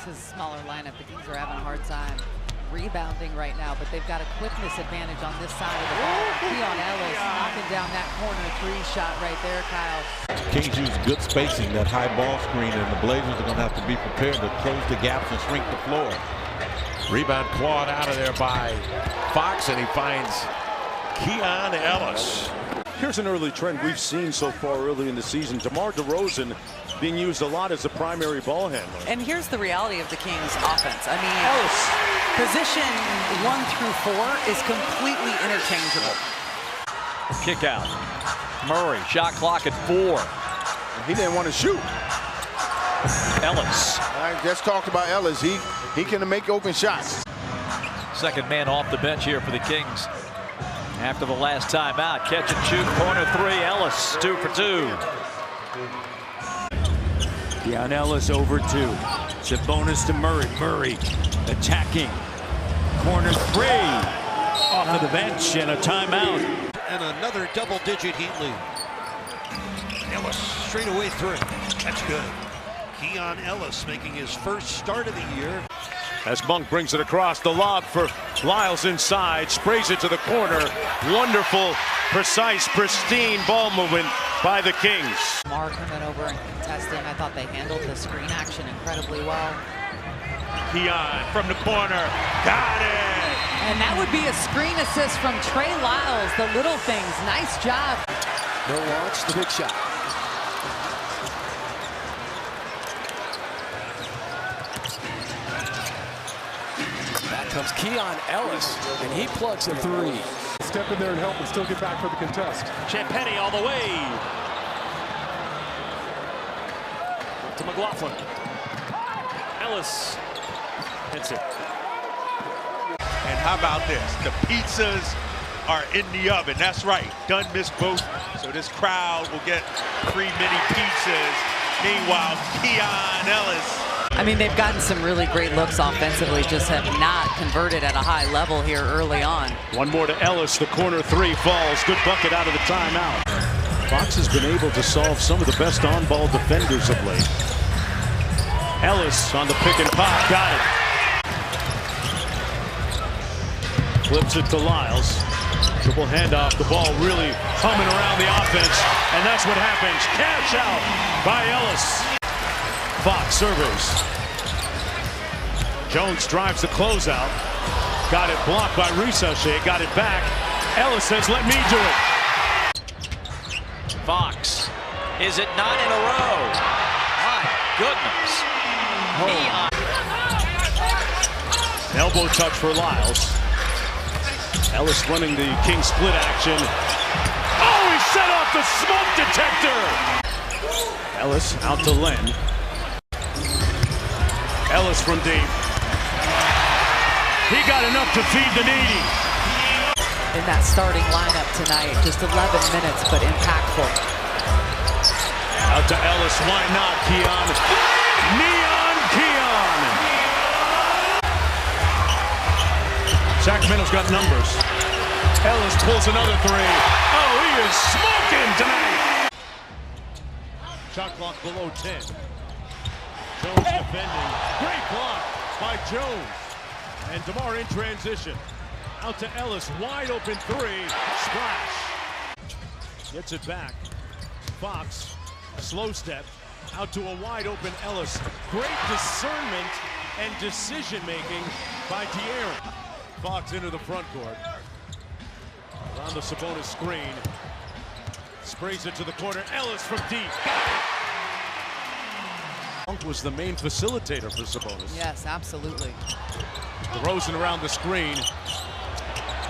This is a smaller lineup. The Kings are having a hard time rebounding right now, but they've got a quickness advantage on this side of the ball. Keon Ellis knocking down that corner three shot right there, Kyle. Kings use good spacing, that high ball screen, and the Blazers are going to have to be prepared to close the gaps and shrink the floor. Rebound clawed out of there by Fox, and he finds Keon Ellis. Here's an early trend we've seen so far early in the season. DeMar DeRozan being used a lot as a primary ball handler. And here's the reality of the Kings offense. I mean, Ellis, position 1 through 4 is completely interchangeable. Kick out. Murray, shot clock at 4. He didn't want to shoot. Ellis. I just talked about Ellis. He can make open shots. Second man off the bench here for the Kings. After the last timeout, catch and shoot, corner 3. Ellis 2 for 2. Keon Ellis over 2. Sabonis to Murray. Murray attacking. Corner 3. Off of the bench and a timeout. And another double-digit Heat lead. Ellis straight away through. That's good. Keon Ellis making his first start of the year. As Monk brings it across, the lob for Lyles inside, sprays it to the corner. Wonderful, precise, pristine ball movement by the Kings. Mark coming over and contesting. I thought they handled the screen action incredibly well. Keon from the corner, got it! And that would be a screen assist from Trey Lyles. The little things, nice job. No launch, the big shot. Back comes Keon Ellis, and he plugs a 3. Step in there and help and still get back for the contest. Champagny all the way. To McLaughlin. Ellis hits it. And how about this? The pizzas are in the oven. That's right. Done missed both. So this crowd will get 3 mini pizzas. Meanwhile, Keon Ellis. I mean, they've gotten some really great looks offensively, just have not converted at a high level here early on. One more to Ellis. The corner 3 falls. Good bucket out of the timeout. Fox has been able to solve some of the best on-ball defenders of late. Ellis on the pick and pop. Got it. Flips it to Lyles. Triple handoff. The ball really humming around the offense. And that's what happens. Cash out by Ellis. Fox servers. Jones drives the closeout. Got it blocked by Risachet. Got it back. Ellis says, let me do it. Fox. Is it 9 in a row? My goodness. Elbow touch for Lyles. Ellis running the King split action. Oh, he set off the smoke detector. Ellis out to Len. Ellis from deep. He got enough to feed the needy. In that starting lineup tonight, just 11 minutes, but impactful. Out to Ellis, why not, Keon? Neon Keon! Sacramento's got numbers. Ellis pulls another 3. Oh, he is smoking tonight! Shot clock below 10. Jones defending. Great block by Jones. And DeMar in transition. Out to Ellis, wide open 3. Splash. Gets it back. Fox, slow step. Out to a wide open Ellis. Great discernment and decision making by De'Aaron. Fox into the front court. Around the Sabonis screen. Sprays it to the corner. Ellis from deep. Monk was the main facilitator for Sabonis. Yes, absolutely. DeRozan around the screen.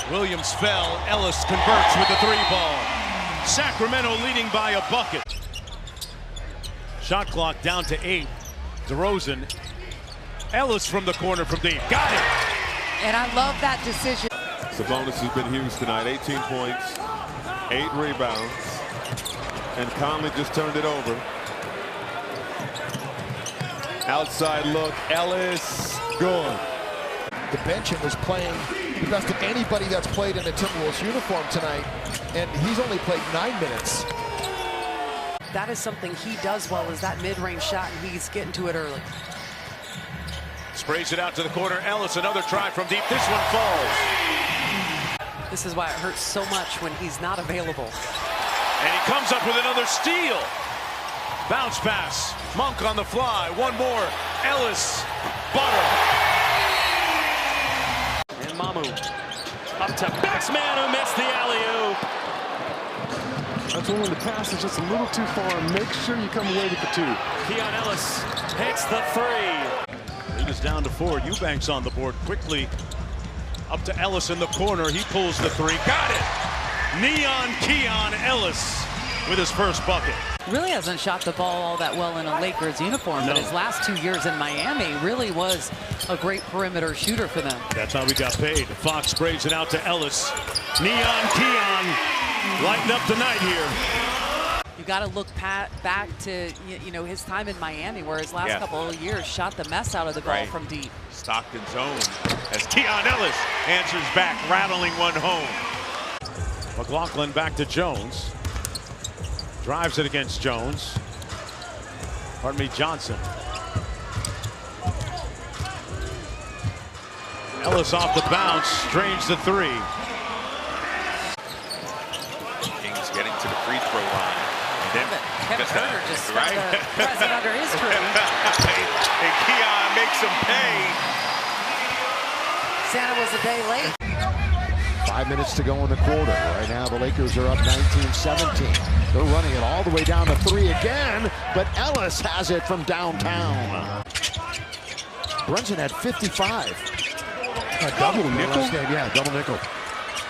Williams fell. Ellis converts with the 3-ball. Sacramento leading by a bucket. Shot clock down to 8. DeRozan. Ellis from the corner from deep. Got it! And I love that decision. Sabonis has been huge tonight. 18 points, 8 rebounds, and Conley just turned it over. Outside look, Ellis, good. The bench was playing the best of anybody that's played in a Timberwolves uniform tonight, and he's only played 9 minutes. That is something he does well, is that mid-range shot, and he's getting to it early. sprays it out to the corner. Ellis, another try from deep. This one falls. This is why it hurts so much when he's not available. And he comes up with another steal. Bounce pass. Monk on the fly. One more. Ellis. Butter. And Mamu up to Baxman, who missed the alley-oop. That's when the pass is just a little too far. Make sure you come away with the 2. Keon Ellis hits the 3. Lead is down to 4. Eubanks on the board quickly. Up to Ellis in the corner. He pulls the 3. Got it! Neon Keon Ellis with his first bucket. Really hasn't shot the ball all that well in a Lakers uniform, but his last 2 years in Miami really was a great perimeter shooter for them. That's how we got paid. Fox sprays it out to Ellis. Neon Keon lighting up the night here. You got to look back to his time in Miami, where his last couple of years shot the mess out of the ball from deep. Stockton zone as Keon Ellis answers back, rattling one home. McLaughlin back to Jones. Drives it against Jones. Pardon me, Johnson. Ellis off the bounce, strange the 3. Kings getting to the free throw line. Kevin Herter just got the present under his tree. And Keon makes him pay. Santa was a day late. 5 minutes to go in the quarter. Right now, the Lakers are up 19-17. They're running it all the way down to 3 again, but Ellis has it from downtown. Brunson had 55. A double nickel? Yeah, double nickel.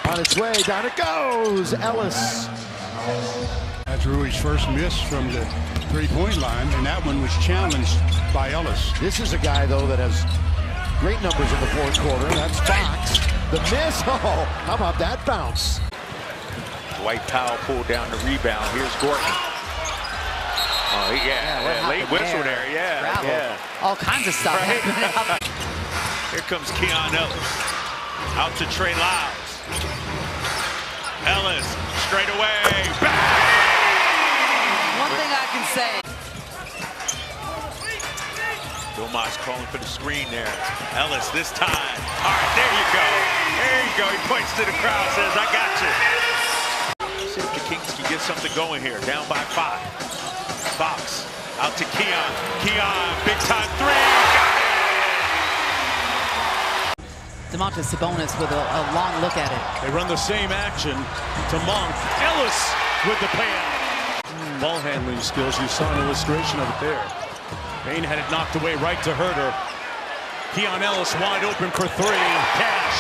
On its way, down it goes, Ellis. That's Rui's first miss from the three-point line, and that one was challenged by Ellis. This is a guy, though, that has great numbers in the fourth quarter. That's Fox. The miss. Oh, how about that bounce? Dwight Powell pulled down the rebound. Here's Gordon. Oh, late whistle there. Yeah. All kinds of stuff. Right. Here comes Keon Ellis. Out to Trey Lyles. Ellis straight away. Bang! One thing I can say. Domas calling for the screen there. Ellis this time. All right, there you go. There you go. He points to the crowd, says, I got you. See if the Kings can get something going here. Down by 5. Fox out to Keon. Keon, big time 3. Got it! Domantas Sabonis with a long look at it. They run the same action to Monk. Ellis with the payout. Ball handling skills. You saw an illustration of it there. Payne had it knocked away right to Herter. Keon Ellis wide open for 3. Cash.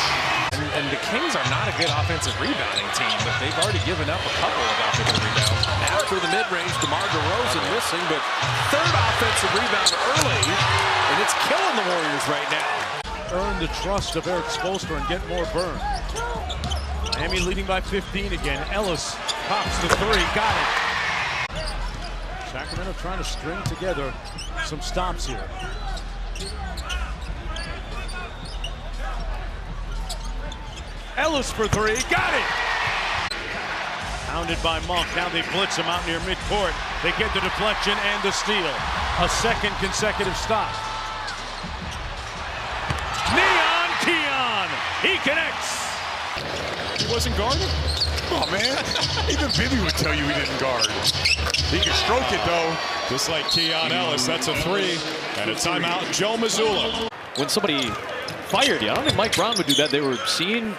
And the Kings are not a good offensive rebounding team, but they've already given up a couple of offensive rebounds. After the mid-range, DeMar DeRozan missing, but 3rd offensive rebound early, and it's killing the Warriors right now. Earn the trust of Eric Spoelstra and get more burn. Miami leading by 15 again. Ellis pops the 3. Got it. Sacramento trying to string together some stops here. Ellis for 3. Got it! Pounded by Monk. Now they blitz him out near midcourt. They get the deflection and the steal. A second consecutive stop. Neon Keon. He connects. He wasn't guarded? Oh, man. Even Bibby would tell you he didn't guard. He can stroke it, though. Just like Keon Ellis. That's a 3. And a timeout, Joe Mazzulla. When somebody fired you, I don't think Mike Brown would do that. They were seen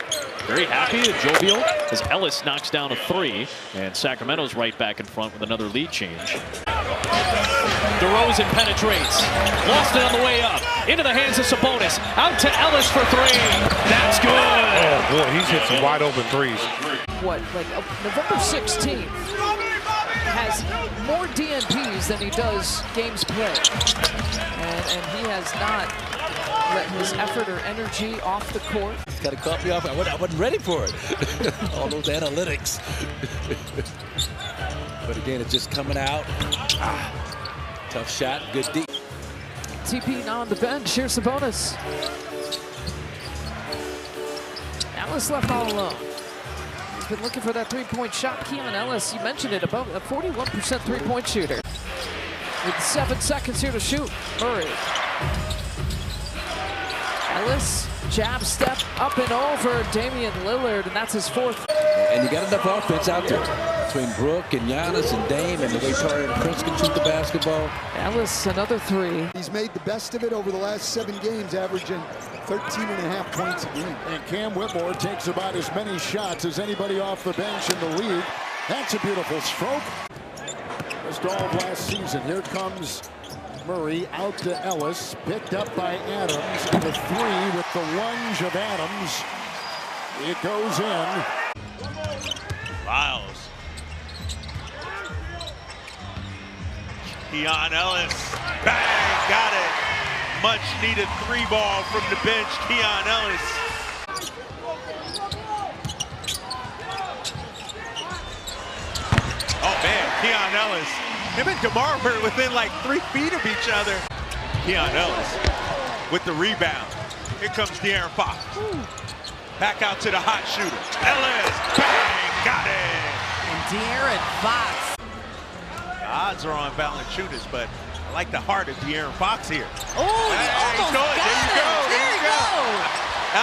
very happy and jovial as Ellis knocks down a 3. And Sacramento's right back in front with another lead change. DeRozan penetrates. Lost it on the way up. Into the hands of Sabonis. Out to Ellis for 3. That's good. Oh, boy, he's hit some wide open 3s. What, like November 16th has more DNPs than he does games played. And he has not let his effort or energy off the court. He's got to cut me off. I wasn't ready for it. All those analytics. But again, it's just coming out. Tough shot, good deep. TP now on the bench. Here's Sabonis. Ellis left all alone. He's been looking for that three-point shot. Keon Ellis, you mentioned it, above a 41% three-point shooter. With 7 seconds here to shoot. Murray. Ellis, jab step up and over Damian Lillard, and that's his fourth. And you got enough offense out there between Brooke and Giannis and Dame and the way Taurean Prince can shoot the basketball. Ellis, another three. He's made the best of it over the last 7 games, averaging 13.5 points a game. And Cam Whitmore takes about as many shots as anybody off the bench in the league. That's a beautiful stroke. Just all of last season. Here comes Murray out to Ellis, picked up by Adams, and a three with the lunge of Adams. It goes in. Lyles. Keon Ellis. Bang! Got it. Much needed 3-ball from the bench. Keon Ellis. Oh man, Keon Ellis. Him and DeMar were within like 3 feet of each other. Keon Ellis with the rebound. Here comes De'Aaron Fox. Back out to the hot shooter. Ellis, bang, got it. And De'Aaron Fox. The odds are on Valanciunas, but I like the heart of De'Aaron Fox here. Oh, he almost got it. There you go.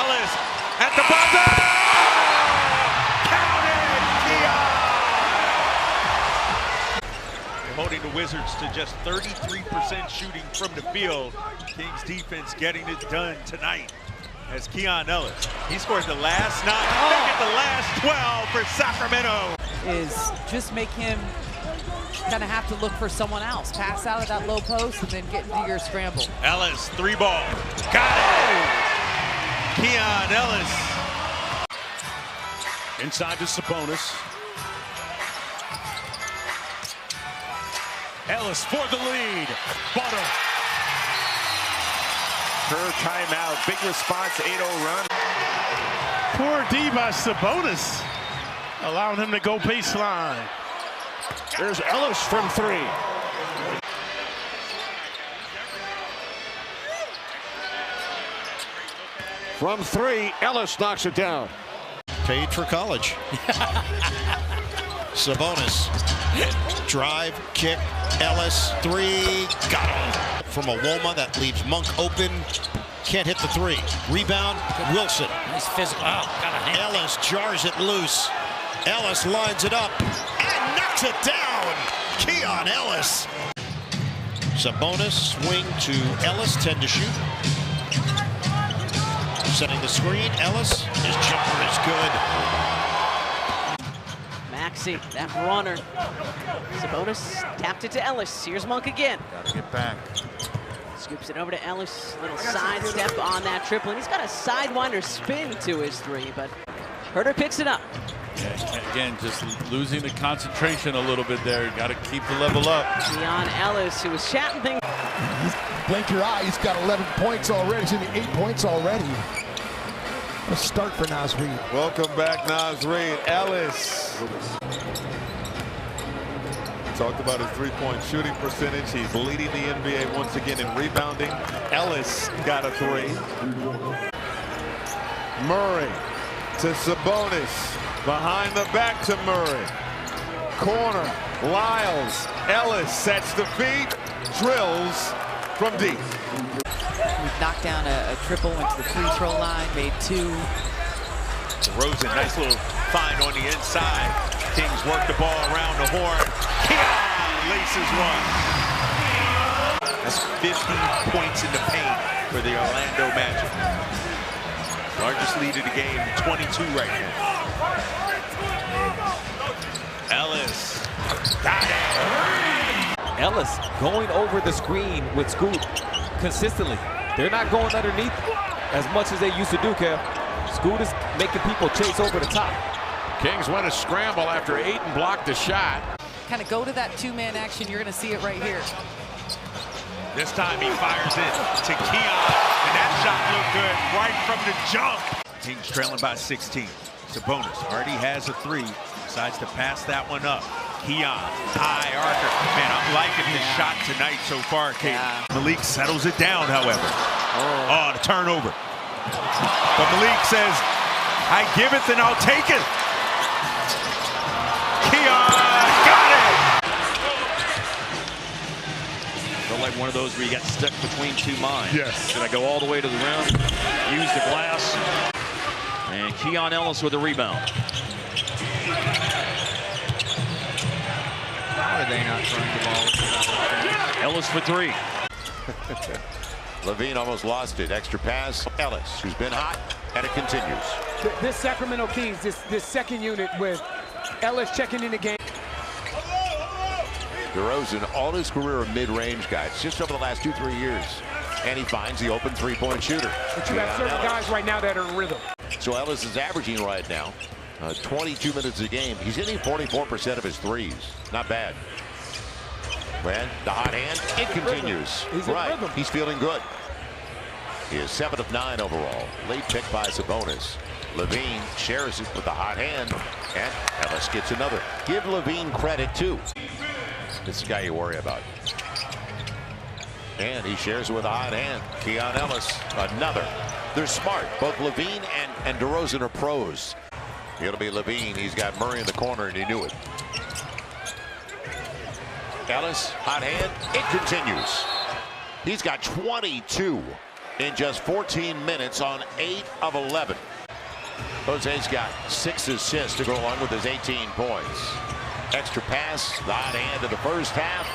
Ellis at the buzzer. Count it, Keon. They're holding the Wizards to just 33% shooting from the field. Kings defense getting it done tonight. As Keon Ellis, he scored the last 9, the last 12 for Sacramento. Is just make him kind of have to look for someone else. Pass out of that low post and then get into your scramble. Ellis, 3-ball. Got it! Keon Ellis. Inside to Sabonis. Ellis for the lead. Butter. Her timeout. Big response, 8-0 run. Poor D by Sabonis. Allowing him to go baseline. There's Ellis from 3. From 3, Ellis knocks it down. Paid for college. Sabonis. Drive, kick, Ellis, 3, got him. From a Woma that leaves Monk open. Can't hit the 3. Rebound, Wilson. Nice physical. Oh, got a hand. Ellis jars it loose. Ellis lines it up and knocks it down. Keon Ellis. Sabonis swing to Ellis, 10 to shoot. Setting the screen, Ellis. His jumper is good. Maxey, that runner. Sabonis tapped it to Ellis. Here's Monk again. Gotta get back. Scoops it over to Ellis. Little side step on that triple. And he's got a sidewinder spin to his 3, but Herter picks it up. Yeah, again, just losing the concentration a little bit there. Got to keep the level up. Keon Ellis, who was chatting things. Blink your eye, he's got 11 points already. He's in the 8 points already. Let's start for Naz Reid. Welcome back, Naz Reid. Ellis. Talked about his 3-point shooting percentage. He's leading the NBA once again in rebounding. Ellis got a 3. Murray to Sabonis. Behind the back to Murray. Corner. Lyles. Ellis sets the feet. Drills from deep. We've knocked down a triple, went to the free throw line, made 2. DeRozan, nice little find on the inside. Kings work the ball around the horn. Keon laces one. That's 50 points in the paint for the Orlando Magic. Largest lead of the game, 22 right now. Ellis, got it. Ellis going over the screen with Scoot consistently. They're not going underneath as much as they used to do, Kev. Scoot is making people chase over the top. Kings went a scramble after Ayton blocked the shot. Kind of go to that 2-man action. You're going to see it right here. This time he fires it to Keon, and that shot looked good right from the jump. Kings trailing by 16. Sabonis already has a 3. Decides to pass that one up. Keon, high archer. Man, I'm liking his shot tonight so far, Kate. Yeah. Malik settles it down, however. Oh, the turnover. But Malik says, I give it, then I'll take it. Keon got it! The like one of those where you got stuck between two minds. Yes. Should I go all the way to the rim, use the glass? And Keon Ellis with a rebound. How are they not throwing the ball? Ellis for three. Levine almost lost it. Extra pass. Ellis, who's been hot, and it continues. This Sacramento Kings, this second unit with Ellis checking in the game. DeRozan, all his career a mid-range guy. It's just over the last 2-3 years. And he finds the open three-point shooter. But you have certain guys right now that are in rhythm. So Ellis is averaging right now 22 minutes a game. He's hitting 44% of his threes. Not bad. When the hot hand, it continues. Right, he's feeling good. He is 7 of 9 overall. Late pick by Sabonis. Levine shares it with the hot hand, and Ellis gets another. Give Levine credit too. This is the guy you worry about. And he shares it with a hot hand. Keon Ellis, another. They're smart. Both Levine and DeRozan are pros. It'll be Levine. He's got Murray in the corner, and he knew it. Ellis, hot hand. It continues. He's got 22 in just 14 minutes on 8 of 11. Jose's got 6 assists to go along with his 18 points. Extra pass, the hot hand in the first half,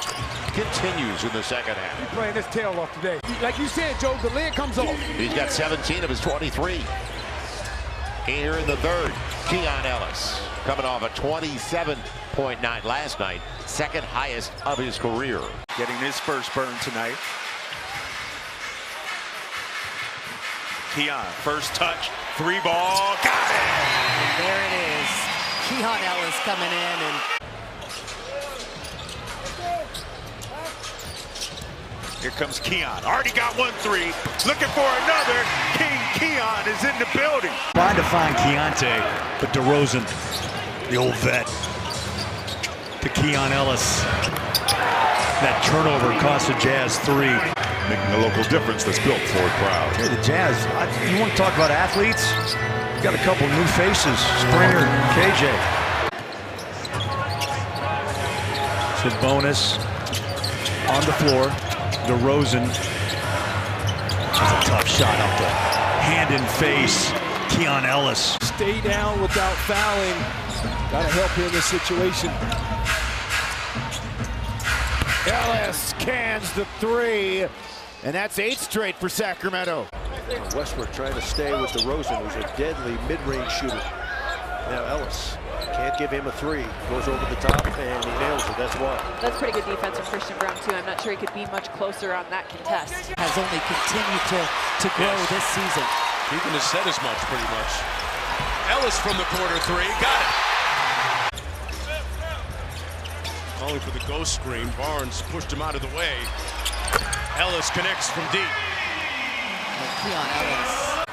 continues in the second half. He's playing his tail off today. Like you said, Joe, the lid comes off. He's got 17 of his 23. Here in the third, Keon Ellis coming off a 27.9 last night, second highest of his career. Getting his first burn tonight. Keon, first touch, 3-ball, got it! And there it is. Keon Ellis coming in and here comes Keon. Already got 1-3. Looking for another. King Keon is in the building. Trying to find Keontae, but DeRozan, the old vet, to Keon Ellis. That turnover cost the Jazz 3. Making a local difference that's built for a crowd. Hey, the Jazz, you want to talk about athletes? You got a couple new faces, Springer, KJ. Sabonis on the floor. DeRozan has a tough shot up the hand and face. Keon Ellis. Stay down without fouling. Got to help here in this situation. Ellis cans the 3, and that's 8 straight for Sacramento. Westbrook trying to stay with DeRozan, who's a deadly mid-range shooter. Now Ellis can't give him a 3. Goes over the top, and he nails it. That's why. That's pretty good defense from Christian Brown, too. I'm not sure he could be much closer on that contest. Has only continued to grow this season. Keegan has said as much, pretty much. Ellis from the corner 3, got it. Calling for the ghost screen. Barnes pushed him out of the way. Ellis connects from deep. Keon Ellis.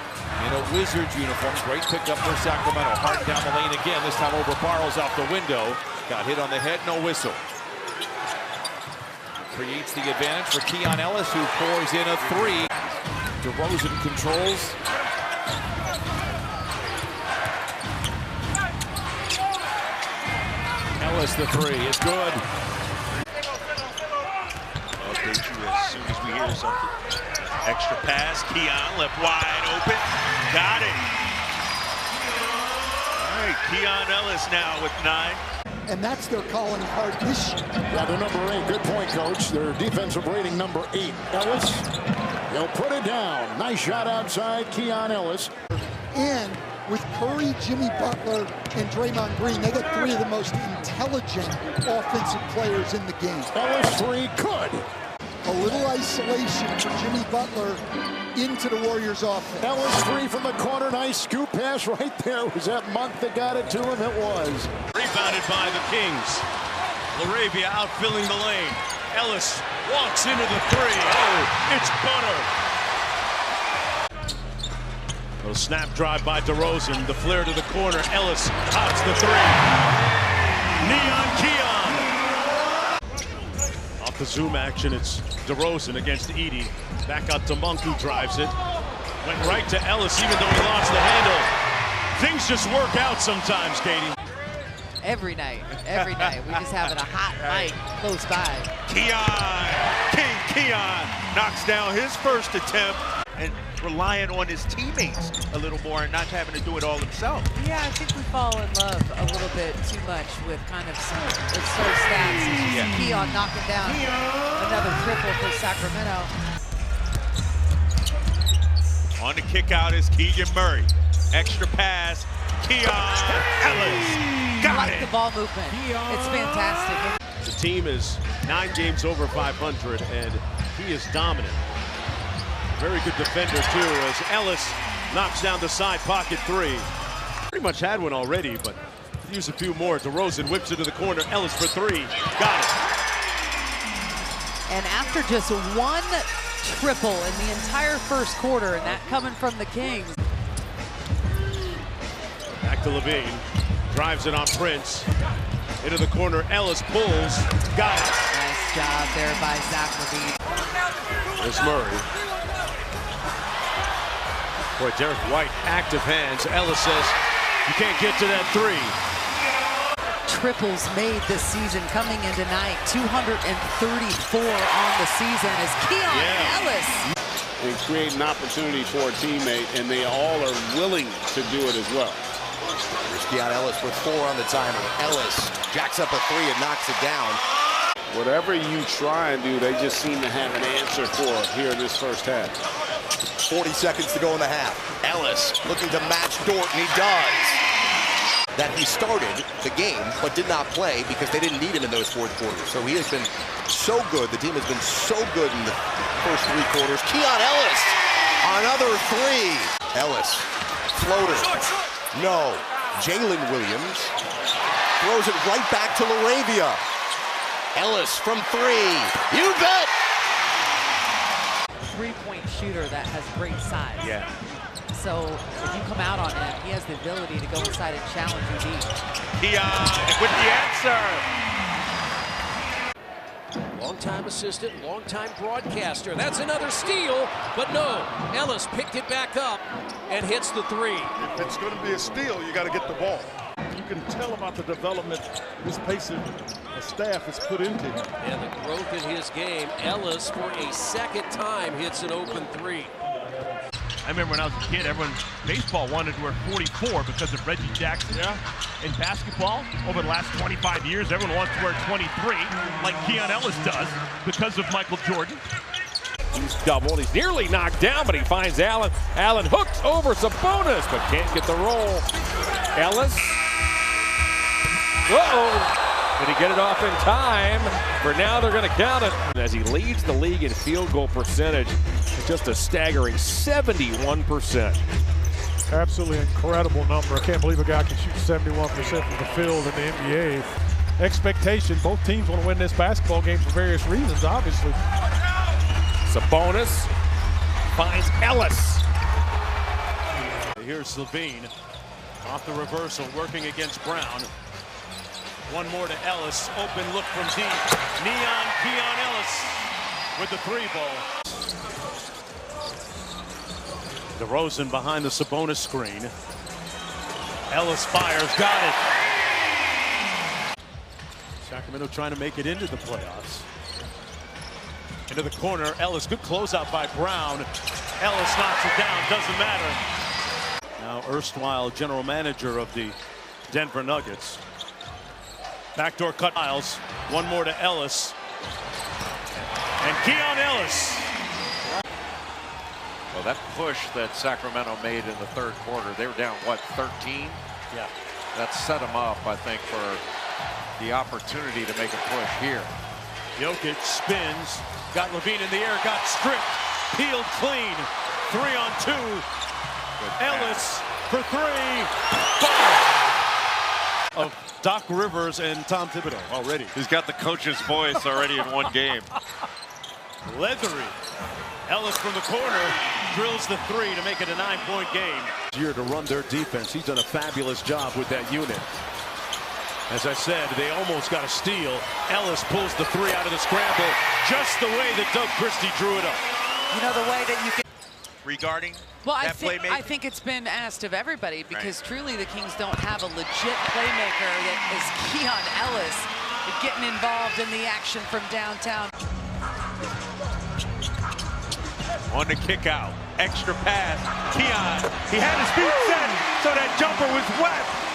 In a Wizards uniform, great pickup for Sacramento. Hard down the lane again, this time over Bartles off the window. Got hit on the head, no whistle. Creates the advantage for Keon Ellis, who pours in a 3. DeRozan controls. Ellis the 3 is good. I'll update you as soon as we hear something. Extra pass, Keon left wide open. Got it. All right, Keon Ellis now with 9. And that's their calling card this year. Yeah, they're number 8. Good point, Coach. Their defensive rating number 8. Ellis, they'll put it down. Nice shot outside, Keon Ellis. And with Curry, Jimmy Butler, and Draymond Green, they got 3 of the most intelligent offensive players in the game. Ellis 3, good. A little isolation for Jimmy Butler into the Warriors offense. Ellis 3 from the corner. Nice scoop pass right there. Was that Monk that got it to him? It was. Rebounded by the Kings. LaRavia out filling the lane. Ellis walks into the 3. Oh, it's butter. Little snap drive by DeRozan. The flare to the corner. Ellis pops the 3. Neon Keon. Off the zoom action, it's DeRozan against Edey. Back out to Monk, who drives it. Went right to Ellis, even though he lost the handle. Things just work out sometimes, Katie. Every night. Every night. We're just having a hot night close by. Keon knocks down his first attempt and relying on his teammates a little more and not having to do it all himself. Yeah, I think we fall in love a little bit too much with kind of some slow stats. Keon knocking down another triple for Sacramento. On the kick out is Keegan Murray. Extra pass. Keon Ellis got it. The ball movement. It's fantastic. The team is 9 games over 500, and he is dominant. Very good defender, too, as Ellis knocks down the side pocket 3. Pretty much had one already, but use a few more. DeRozan whips it to the corner. Ellis for 3. Got it. And after just one triple in the entire first quarter, and that coming from the Kings. Back to Levine. Drives it on Prince. Into the corner. Ellis pulls. Got it. Nice job there by Zach Levine. There's Murray. Boy, Derek White, active hands. Ellis says, you can't get to that 3. Triples made this season coming in tonight. 234 on the season as Keon Ellis. And create an opportunity for a teammate, and they all are willing to do it as well. Here's Keon Ellis with 4 on the timer. Ellis jacks up a 3 and knocks it down. Whatever you try and do, they just seem to have an answer for here in this first half. 40 seconds to go in the half. Ellis looking to match Dort, and he does. That he started the game, but did not play because they didn't need him in those fourth quarters. So he has been so good. The team has been so good in the first 3 quarters. Keon Ellis, another 3. Ellis, floater. No. Jalen Williams throws it right back to LaRavia. Ellis from 3. You bet! 3-point shooter that has great size. Yeah. So if you come out on him, he has the ability to go inside and challenge you deep. Keon with the answer. Longtime assistant, longtime broadcaster. That's another steal, but no. Ellis picked it back up and hits the 3. If it's going to be a steal, you got to get the ball. You can tell about the development this Pacers staff has put into him. And the growth in his game. Ellis, for a second time, hits an open 3. I remember when I was a kid, baseball wanted to wear 44 because of Reggie Jackson. Yeah. In basketball, over the last 25 years, everyone wants to wear 23, like Keon Ellis does, because of Michael Jordan. He's doubled. He's nearly knocked down, but he finds Allen. Allen hooks over Sabonis, but can't get the roll. Ellis. Uh-oh. Did he get it off in time? For now, they're going to count it. As he leads the league in field goal percentage, just a staggering 71%. Absolutely incredible number. I can't believe a guy can shoot 71% from the field in the NBA. Expectation, both teams want to win this basketball game for various reasons, obviously. Sabonis finds Ellis. Here's Levine off the reversal, working against Brown. One more to Ellis. Open look from deep. Keon Ellis with the 3 ball. DeRozan behind the Sabonis screen. Ellis fires. Got it. Sacramento trying to make it into the playoffs. Into the corner. Ellis. Good closeout by Brown. Ellis knocks it down. Doesn't matter. Now erstwhile general manager of the Denver Nuggets. Backdoor cut. Miles. One more to Ellis. And Keon Ellis. Well, that push that Sacramento made in the 3rd quarter, they were down, what, 13? Yeah. That set them up, I think, for the opportunity to make a push here. Jokic spins. Got Levine in the air. Got stripped. Peeled clean. 3 on 2. Ellis for 3. Fire. Of Doc Rivers and Tom Thibodeau already. He's got the coach's voice already in one game. Leathery. Ellis from the corner drills the 3 to make it a 9-point game. Year to run their defense. He's done a fabulous job with that unit. As I said, they almost got a steal. Ellis pulls the 3 out of the scramble, just the way that Doug Christie drew it up. You know, the way that you can. regarding Well, that playmaking? I think it's been asked of everybody because truly the Kings don't have a legit playmaker that is Keon Ellis getting involved in the action from downtown. On the kick out, extra pass, Keon. He had his feet set, so that jumper was wet.